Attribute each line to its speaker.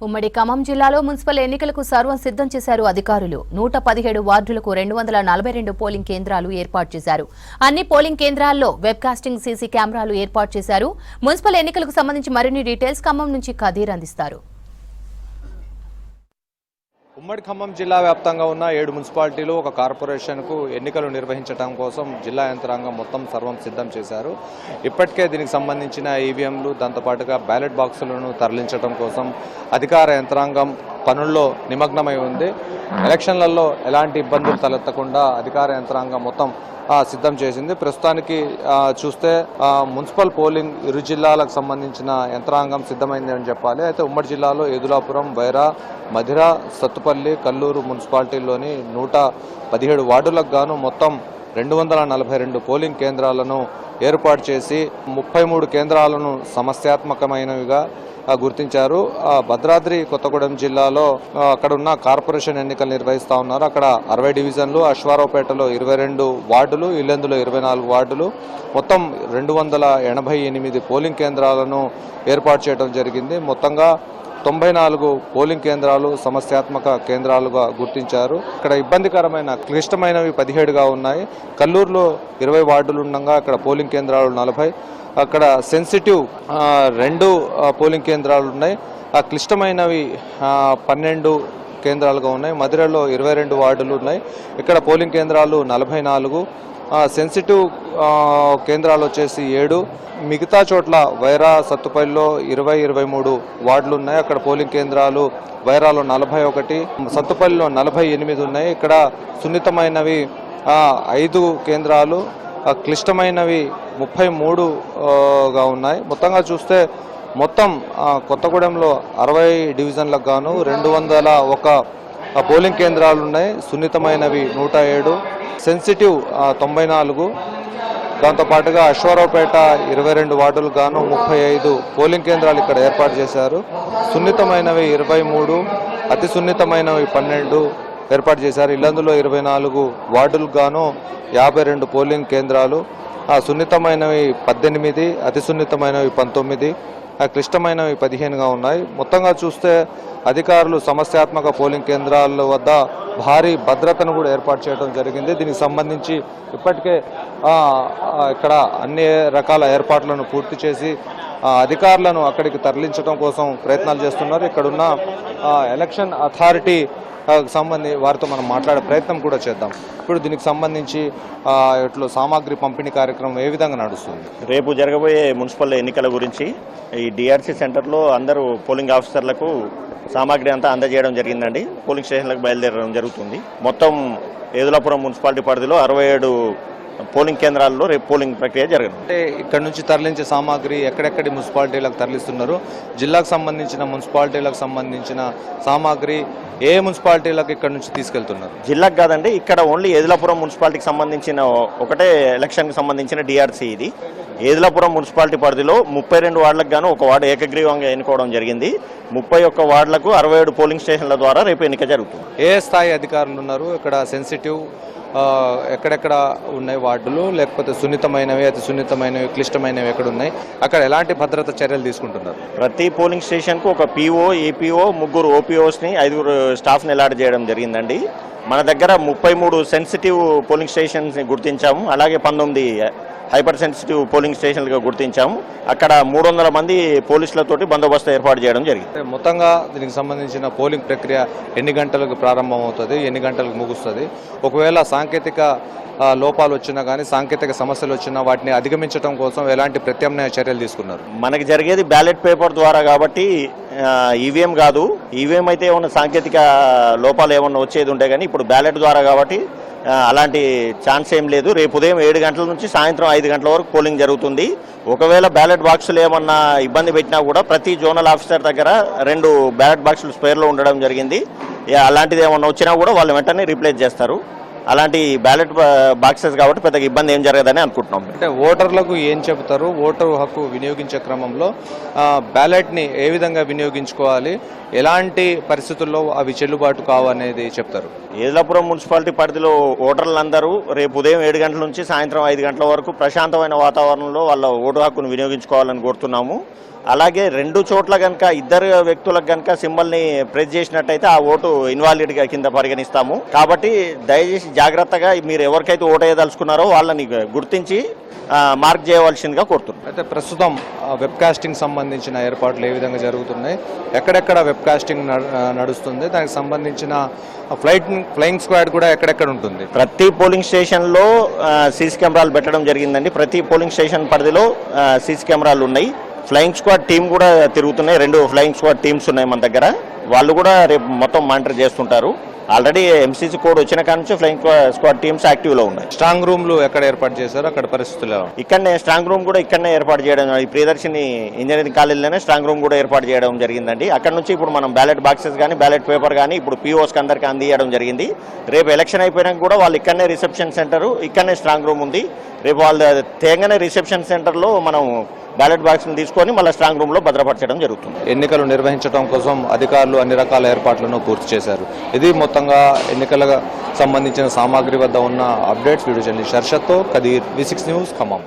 Speaker 1: ఉమ్మడి ఖమ్మం జిల్లాలో మున్సిపల్ ఎన్నికలకు సర్వం సిద్ధం చేశారు అధికారులు. 117 వార్డులకు 242 పోలింగ్ కేంద్రాలు ఏర్పాటు చేశారు. అన్ని పోలింగ్ కేంద్రాల్లో వెబ్కాస్టింగ్ సీసీ కెమెరాలు ఏర్పాటు చేశారు. మున్సిపల్ ఎన్నికలకు సంబంధించి మరిన్ని డీటెయిల్స్ ఖమ్మం నుంచి ఖదీర్ అందిస్తారు.
Speaker 2: ఉమ్మడి ఖమ్మం జిల్లా వ్యాప్తంగా ఉన్న 7 మున్సిపాలిటీలు ఒక కార్పొరేషన్కు ఎన్నికలు నిర్వహించడం కోసం జిల్లా యంత్రాంగం మొత్తం సర్వం సిద్ధం చేశారు. ఇప్పటికే దీనికి సంబంధించిన ఈవీఎంలు దాంతోపాటుగా బ్యాలెట్ బాక్సులను తరలించడం కోసం అధికార యంత్రాంగం పనుల్లో నిమగ్నమై ఉంది. ఎలక్షన్లలో ఎలాంటి ఇబ్బందులు తలెత్తకుండా అధికార యంత్రాంగం మొత్తం సిద్ధం చేసింది. ప్రస్తుతానికి చూస్తే మున్సిపల్ పోలింగ్ ఇరు జిల్లాలకు సంబంధించిన యంత్రాంగం సిద్ధమైంది అని చెప్పాలి. అయితే ఉమ్మడి జిల్లాలో ఏదులాపురం, వైరా, మధిర, సత్తుపల్లి, కల్లూరు మున్సిపాలిటీల్లోని 117 వార్డులకు గాను మొత్తం 242 పోలింగ్ కేంద్రాలను ఏర్పాటు చేసి 33 కేంద్రాలను సమస్యాత్మకమైనవిగా గుర్తించారు. భద్రాద్రి కొత్తగూడెం జిల్లాలో అక్కడ ఉన్న కార్పొరేషన్ ఎన్నికలు నిర్వహిస్తూ ఉన్నారు. అక్కడ 60 డివిజన్లు, అశ్వారావుపేటలో 22 వార్డులు, ఇల్లెందులో 24 వార్డులు, మొత్తం 288 పోలింగ్ కేంద్రాలను ఏర్పాటు చేయడం జరిగింది. మొత్తంగా 94 పోలింగ్ కేంద్రాలు సమస్యాత్మక కేంద్రాలుగా గుర్తించారు. ఇక్కడ ఇబ్బందికరమైన క్లిష్టమైనవి 17గా ఉన్నాయి. కల్లూరులో 20 వార్డులు ఉండగా అక్కడ పోలింగ్ కేంద్రాలు 40, అక్కడ సెన్సిటివ్ 2 పోలింగ్ కేంద్రాలు ఉన్నాయి. ఆ క్లిష్టమైనవి 12 కేంద్రాలుగా ఉన్నాయి. మధిరలో 22 వార్డులు ఉన్నాయి. ఇక్కడ పోలింగ్ కేంద్రాలు 44, సెన్సిటివ్ కేంద్రాలు వచ్చేసి 7. మిగతా చోట్ల వైరా, సత్తుపల్లిలో 20-23 వార్డులు ఉన్నాయి. అక్కడ పోలింగ్ కేంద్రాలు వైరాలో 41, సత్తుపల్లిలో 48 ఉన్నాయి. ఇక్కడ సున్నితమైనవి 5 కేంద్రాలు, క్లిష్టమైనవి 33గా ఉన్నాయి. మొత్తంగా చూస్తే మొత్తం కొత్తగూడెంలో 60 డివిజన్లకు గాను 201 పోలింగ్ కేంద్రాలు ఉన్నాయి. సున్నితమైనవి 107, సెన్సిటివ్ 94, దాంతోపాటుగా అశ్వారావుపేట 22 వార్డులకు గాను 35 పోలింగ్ కేంద్రాలు ఇక్కడ ఏర్పాటు చేశారు. సున్నితమైనవి 23, అతి సున్నితమైనవి 12 ఏర్పాటు చేశారు. ఇల్లందులో 24 వార్డులకు గాను 52 పోలింగ్ కేంద్రాలు, సున్నితమైనవి 18, అతి సున్నితమైనవి 19, క్లిష్టమైనవి 15గా ఉన్నాయి. మొత్తంగా చూస్తే అధికారులు సమస్యాత్మక పోలింగ్ కేంద్రాల వద్ద భారీ భద్రతను కూడా ఏర్పాటు చేయడం జరిగింది. దీనికి సంబంధించి ఇప్పటికే ఇక్కడ అన్ని రకాల ఏర్పాట్లను పూర్తి చేసి అధికారులను అక్కడికి తరలించడం కోసం ప్రయత్నాలు చేస్తున్నారు. ఇక్కడున్న ఎలక్షన్ అథారిటీ సంబంధించి వారితో మనం మాట్లాడే ప్రయత్నం కూడా చేద్దాం. ఇప్పుడు దీనికి సంబంధించి ఇట్లా సామాగ్రి పంపిణీ కార్యక్రమం ఏ విధంగా నడుస్తుంది?
Speaker 3: రేపు జరగబోయే మున్సిపల్ ఎన్నికల గురించి ఈ డిఆర్సీ సెంటర్లో అందరూ పోలింగ్ ఆఫీసర్లకు సామాగ్రి అంతా అందజేయడం జరిగిందండి. పోలింగ్ స్టేషన్లకు బయలుదేరడం జరుగుతుంది. మొత్తం ఏదులాపురం మున్సిపాలిటీ పరిధిలో 67 పోలింగ్ కేంద్రాల్లో రేపు పోలింగ్ ప్రక్రియ జరగదు.
Speaker 2: అంటే ఇక్కడ నుంచి తరలించే సామాగ్రి ఎక్కడెక్కడి మున్సిపాలిటీలకు తరలిస్తున్నారు? జిల్లాకు సంబంధించిన మున్సిపాలిటీలకు సంబంధించిన సామాగ్రి ఏ మున్సిపాలిటీలకు ఇక్కడ నుంచి తీసుకెళ్తున్నారు?
Speaker 3: జిల్లాకు కాదండి, ఇక్కడ ఓన్లీ ఏదులాపురం మున్సిపాలిటీకి సంబంధించిన ఒకటే ఎలక్షన్కి సంబంధించిన డిఆర్సీ ఇది. ఏదులాపురం మున్సిపాలిటీ పరిధిలో 32 వార్డులకు గాను ఒక వార్డు ఏకగ్రీవంగా ఎన్నుకోవడం జరిగింది. 31 వార్డులకు 67 పోలింగ్ స్టేషన్ల ద్వారా రేపు ఎన్నిక జరుగుతుంది.
Speaker 2: ఏ స్థాయి అధికారులు ఉన్నారు ఇక్కడ? సెన్సిటివ్ ఎక్కడెక్కడ ఉన్నాయి వార్డులు, లేకపోతే సున్నితమైనవి, అతి సున్నితమైనవి, క్లిష్టమైనవి ఎక్కడ ఉన్నాయి? అక్కడ ఎలాంటి భద్రతా చర్యలు తీసుకుంటున్నారు?
Speaker 3: ప్రతి పోలింగ్ స్టేషన్కు ఒక పీఓ, ఏపీఓ, 3 ఓపీఓస్ని, 5 స్టాఫ్ని అలాట్ చేయడం జరిగిందండి. మన దగ్గర 33 సెన్సిటివ్ పోలింగ్ స్టేషన్స్ని గుర్తించాము. అలాగే 19 హైపర్ సెన్సిటివ్ పోలింగ్ స్టేషన్లుగా గుర్తించాము. అక్కడ 300 మంది పోలీసులతోటి బందోబస్తు ఏర్పాటు చేయడం జరిగింది.
Speaker 2: మొత్తంగా దీనికి సంబంధించిన పోలింగ్ ప్రక్రియ ఎన్ని గంటలకు ప్రారంభమవుతుంది, ఎన్ని గంటలకు ముగుస్తుంది? ఒకవేళ సాంకేతిక లోపాలు వచ్చినా కానీ, సాంకేతిక సమస్యలు వచ్చినా వాటిని అధిగమించడం కోసం ఎలాంటి ప్రత్యామ్నాయ చర్యలు తీసుకున్నారు?
Speaker 3: మనకి జరిగేది బ్యాలెట్ పేపర్ ద్వారా కాబట్టి ఈవీఎం కాదు. ఈవీఎం అయితే ఏమన్నా సాంకేతిక లోపాలు ఏమన్నా వచ్చేది ఉంటే కానీ ఇప్పుడు బ్యాలెట్ ద్వారా కాబట్టి అలాంటి ఛాన్స్ ఏం లేదు. రేపు ఉదయం 7 గంటల నుంచి సాయంత్రం 5 గంటల వరకు పోలింగ్ జరుగుతుంది. ఒకవేళ బ్యాలెట్ బాక్సులు ఏమన్నా ఇబ్బంది పెట్టినా కూడా ప్రతి జోనల్ ఆఫీసర్ దగ్గర 2 బ్యాలెట్ బాక్సులు స్పేర్లో ఉండడం జరిగింది. అలాంటిది ఏమన్నా వచ్చినా కూడా వాళ్ళు వెంటనే రీప్లేస్ చేస్తారు. అలాంటి బ్యాలెట్ బాక్సెస్ కాబట్టి పెద్దగా ఇబ్బంది ఏం జరగదని అనుకుంటున్నాం.
Speaker 2: అంటే ఓటర్లకు ఏం చెబుతారు? ఓటరు హక్కు వినియోగించే క్రమంలో బ్యాలెట్ని ఏ విధంగా వినియోగించుకోవాలి, ఎలాంటి పరిస్థితుల్లో అవి చెల్లుబాటు కావు అనేది చెప్తారు?
Speaker 3: ఏదులాపురం మున్సిపాలిటీ పరిధిలో ఓటర్లందరూ రేపు ఉదయం 7 గంటల నుంచి సాయంత్రం 5 గంటల వరకు ప్రశాంతమైన వాతావరణంలో వాళ్ళ ఓటు హక్కును వినియోగించుకోవాలని కోరుతున్నాము. అలాగే 2 చోట్ల కనుక ఇద్దరు వ్యక్తులకు కనుక సింబల్ని ప్రెస్ చేసినట్టయితే ఆ ఓటు ఇన్వాలిడ్గా కింద పరిగణిస్తాము. కాబట్టి దయచేసి జాగ్రత్తగా మీరు ఎవరికైతే ఓటు వేయదలుచుకున్నారో వాళ్ళని గుర్తించి మార్క్ చేయవలసిందిగా కోరుతున్నాం.
Speaker 2: అయితే ప్రస్తుతం వెబ్ కాస్టింగ్ సంబంధించిన ఏర్పాట్లు ఏ విధంగా జరుగుతున్నాయి, ఎక్కడెక్కడ వెబ్ కాస్టింగ్ నడుస్తుంది, దానికి సంబంధించిన ఫ్లయింగ్ స్క్వాడ్ కూడా ఎక్కడెక్కడ ఉంటుంది?
Speaker 3: ప్రతి పోలింగ్ స్టేషన్లో సీసీ కెమెరాలు పెట్టడం జరిగిందండి. ప్రతి పోలింగ్ స్టేషన్ పరిధిలో సీసీ కెమెరాలు ఉన్నాయి. ఫ్లయింగ్ స్క్వాడ్ టీం కూడా తిరుగుతున్నాయి. 2 ఫ్లయింగ్ స్క్వాడ్ టీమ్స్ ఉన్నాయి మన దగ్గర. వాళ్ళు కూడా రేపు మొత్తం మానిటర్ చేస్తుంటారు. ఆల్రెడీ ఎంసీసీ కోడ్ వచ్చిన కాడ నుంచి ఫ్లయింగ్ స్క్వాడ్ టీమ్స్ యాక్టివ్లో ఉన్నాయి.
Speaker 2: స్ట్రాంగ్ రూమ్లు ఎక్కడ ఏర్పాటు చేశారు, అక్కడ పరిస్థితులు
Speaker 3: ఇక్కడనే స్ట్రాంగ్ రూమ్ కూడా ఇక్కడనే ఏర్పాటు చేయడం, ఈ ప్రియదర్శిని ఇంజనీరింగ్ కాలేజీలోనే స్ట్రాంగ్ రూమ్ కూడా ఏర్పాటు చేయడం జరిగిందండి. అక్కడ నుంచి ఇప్పుడు మనం బ్యాలెట్ బాక్సెస్ కానీ బ్యాలెట్ పేపర్ కానీ ఇప్పుడు పీఓస్కి అందరికీ అందియడం జరిగింది. రేపు ఎలక్షన్ అయిపోయినాక కూడా వాళ్ళు ఇక్కడనే రిసెప్షన్ సెంటర్, ఇక్కడనే స్ట్రాంగ్ రూమ్ ఉంది. రేపు వాళ్ళు తేగానే రిసెప్షన్ సెంటర్లో మనం బ్యాలెట్ బాక్స్ని తీసుకొని మళ్ళీ స్ట్రాంగ్ రూమ్లో భద్రపరచడం జరుగుతుంది.
Speaker 2: ఎన్నికలు నిర్వహించడం కోసం అధికారులు అన్ని రకాల ఏర్పాట్లను పూర్తి చేశారు. ఇది మొత్తంగా ఎన్నికలకు సంబంధించిన సామాగ్రి వద్ద ఉన్న అప్డేట్స్. వీడియో జర్నలిస్ట్ హర్షత్తో కదీర్, V6 న్యూస్, ఖమ్మం.